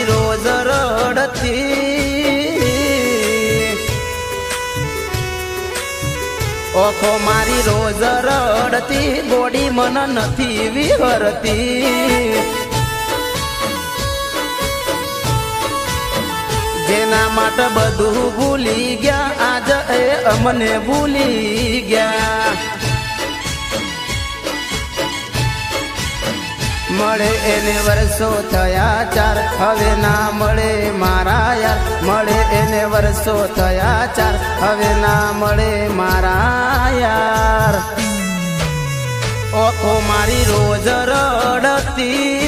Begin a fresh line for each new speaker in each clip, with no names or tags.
મારી રોજ રડતી, ઓખો મારી રોજ રડતી, ગોડી મન નથી વિહરતી। જેના માટે બધું ભૂલી ગયા, આજ એ અમને ભૂલી ગયા। મળે એને વર્ષો થયા ચાર, હવે ના મળે મારા યાર। મળે એને વર્ષો થયા ચાર, હવે ના મળે મારા યાર। ઓખો મારી રોજ રડતી,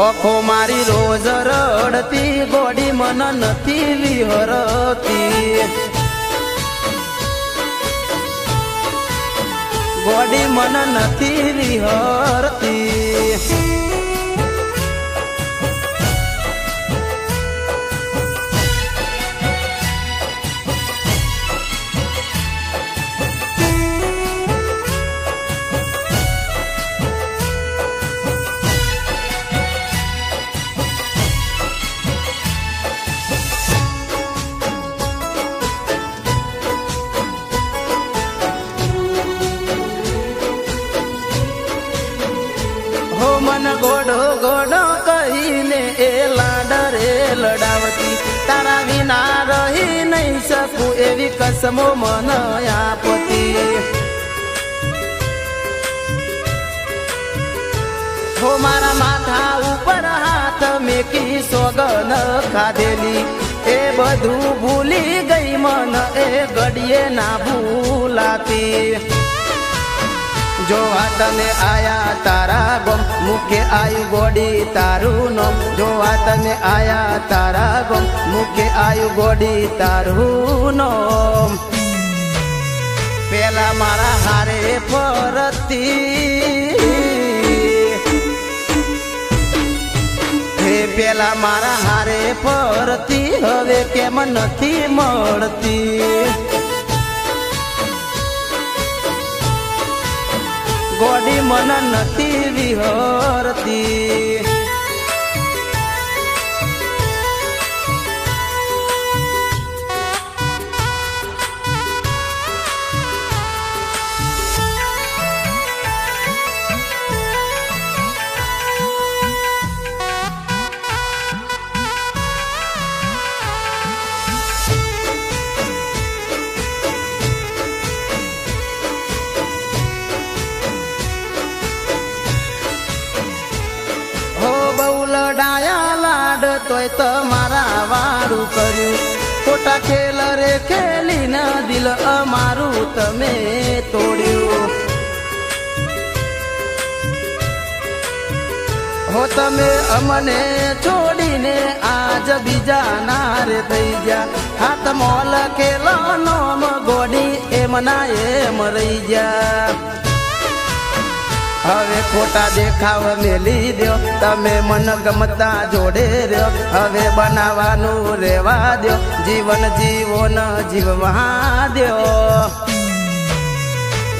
ઓખો મારી રોજ રડતી, ગોડી મન નથી વિહરતી। ગોડી મન નથી વિહરતી। મન ગોડો ગોડો કહીને એ લાડરે લડાવતી, તારા વિના રહી નહીં શકું એવી કસમો મન આપતી। હો મારા માથા ઉપર હાથ મેકી સોગન ખાધેલી, એ બધું ભૂલી ગઈ મન એ ઘડીએ ના ભૂલાતી। જોવા તને આયા તારા ગોમ, મુખે આયુ ગોડી તારું નોમ। જોવા તને આયા તારા ગોમ, મુખે આયુ ગોડી તારું નોમ। પેલા મારા હારે ફરતી, હે પેલા મારા હારે ફરતી, હવે કેમ નથી મળતી। ગોડી મન નથી વિહરતી। લડાયા લાડ તોય તમારા વારું કર્યું, ખોટા ખેલ રે ખેલીને દિલ અમારું તમે તોડ્યું। હો તમે અમને છોડીને આજ બીજા નારે થઈ ગયા, હાથ મોલ ખેલો નોમ ગોડી એમના એમ રહી ગયા। હવે ખોટા દેખાવ મેલી દ્યો, તમે મન ગમતા જોડે રહ્યો, હવે બનાવવાનું રેવા દ્યો, જીવન જીવો ન જીવવા દ્યો।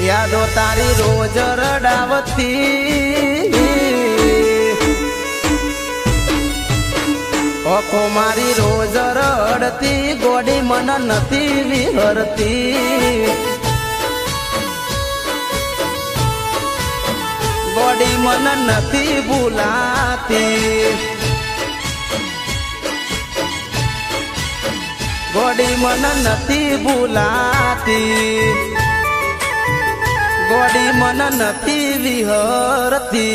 યાદો તારી રોજ રડાવતી, ઓખો મારી રોજ રડતી, ગોડી મન નથી વિહરતી। ગોડી મન નથી ભૂલાતી, ગોડી મન નથી ભૂલાતી, ગોડી મન નથી વિહરતી।